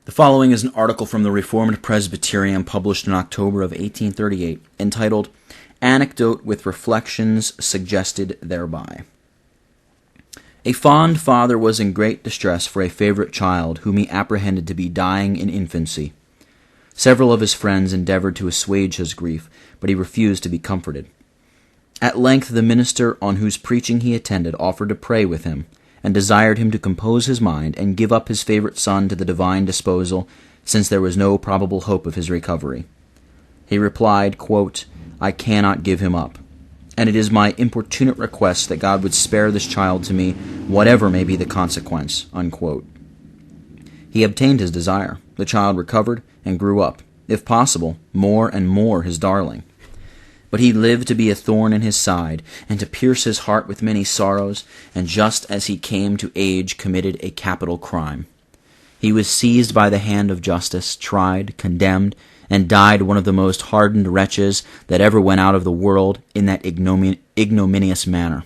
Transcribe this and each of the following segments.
The following is an article from the Reformed Presbyterian published in October of 1838, entitled Anecdote with Reflections Suggested Thereby. A fond father was in great distress for a favorite child whom he apprehended to be dying in infancy. Several of his friends endeavored to assuage his grief, but he refused to be comforted. At length the minister on whose preaching he attended offered to pray with him, and desired him to compose his mind and give up his favorite son to the divine disposal, since there was no probable hope of his recovery. He replied, quote, "I cannot give him up, and it is my importunate request that God would spare this child to me, whatever may be the consequence." Unquote. He obtained his desire. The child recovered and grew up, if possible, more and more his darling. But he lived to be a thorn in his side, and to pierce his heart with many sorrows, and just as he came to age committed a capital crime. He was seized by the hand of justice, tried, condemned, and died one of the most hardened wretches that ever went out of the world in that ignominious manner.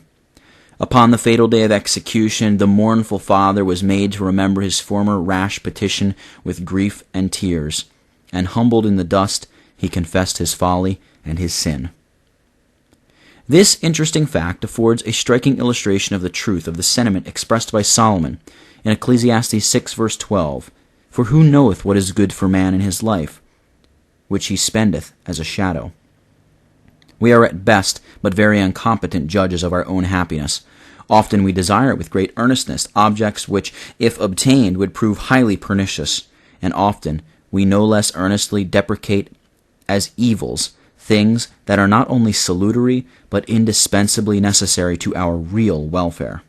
Upon the fatal day of execution, the mournful father was made to remember his former rash petition with grief and tears, and humbled in the dust, he confessed his folly and his sin. This interesting fact affords a striking illustration of the truth of the sentiment expressed by Solomon in Ecclesiastes 6 verse 12, "For who knoweth what is good for man in his life, which he spendeth as a shadow?" We are at best but very incompetent judges of our own happiness. Often we desire it with great earnestness, objects which, if obtained, would prove highly pernicious, and often we no less earnestly deprecate as evils things that are not only salutary, but indispensably necessary to our real welfare.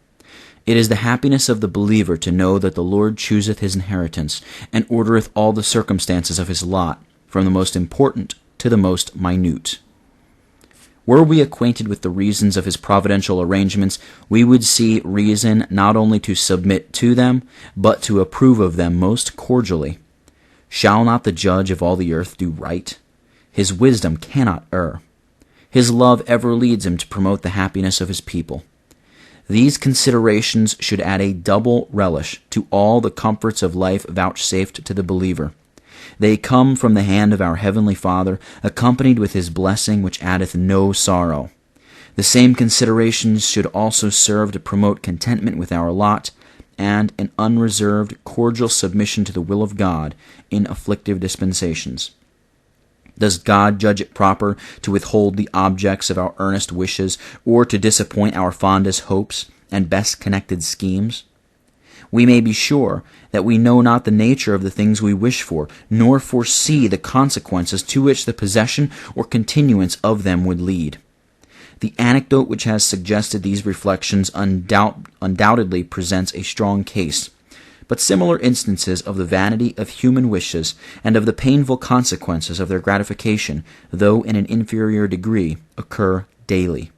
It is the happiness of the believer to know that the Lord chooseth his inheritance, and ordereth all the circumstances of his lot, from the most important to the most minute. Were we acquainted with the reasons of his providential arrangements, we would see reason not only to submit to them, but to approve of them most cordially. Shall not the judge of all the earth do right? His wisdom cannot err. His love ever leads him to promote the happiness of his people. These considerations should add a double relish to all the comforts of life vouchsafed to the believer. They come from the hand of our Heavenly Father, accompanied with his blessing which addeth no sorrow. The same considerations should also serve to promote contentment with our lot, and an unreserved, cordial submission to the will of God in afflictive dispensations. Does God judge it proper to withhold the objects of our earnest wishes, or to disappoint our fondest hopes and best connected schemes? We may be sure that we know not the nature of the things we wish for, nor foresee the consequences to which the possession or continuance of them would lead. The anecdote which has suggested these reflections undoubtedly presents a strong case, but similar instances of the vanity of human wishes and of the painful consequences of their gratification, though in an inferior degree, occur daily.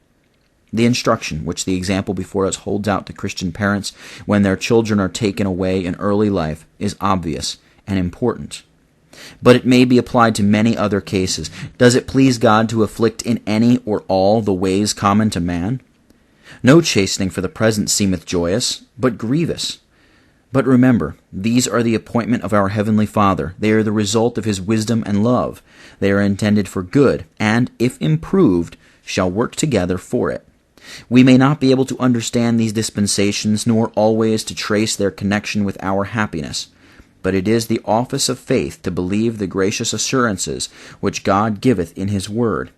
The instruction which the example before us holds out to Christian parents when their children are taken away in early life is obvious and important. But it may be applied to many other cases. Does it please God to afflict in any or all the ways common to man? No chastening for the present seemeth joyous, but grievous. But remember, these are the appointment of our Heavenly Father. They are the result of his wisdom and love. They are intended for good, and, if improved, shall work together for it. We may not be able to understand these dispensations, nor always to trace their connection with our happiness, but it is the office of faith to believe the gracious assurances which God giveth in his word.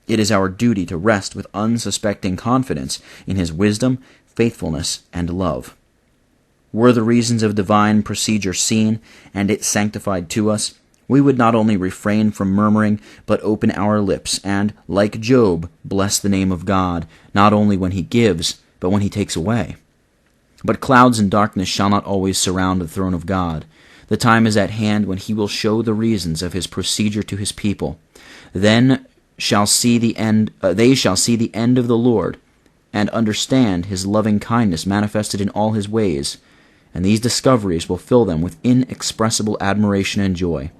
It is our duty to rest with unsuspecting confidence in his wisdom, faithfulness, and love. Were the reasons of divine procedure seen, and it sanctified to us, we would not only refrain from murmuring, but open our lips, and, like Job, bless the name of God, not only when he gives, but when he takes away. But clouds and darkness shall not always surround the throne of God. The time is at hand when he will show the reasons of his procedure to his people. Then they shall see the end of the Lord, and understand his loving kindness manifested in all his ways, and these discoveries will fill them with inexpressible admiration and joy.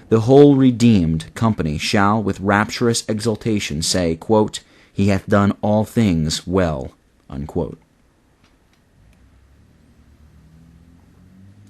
The whole redeemed company shall, with rapturous exultation, say, quote, "He hath done all things well." Unquote.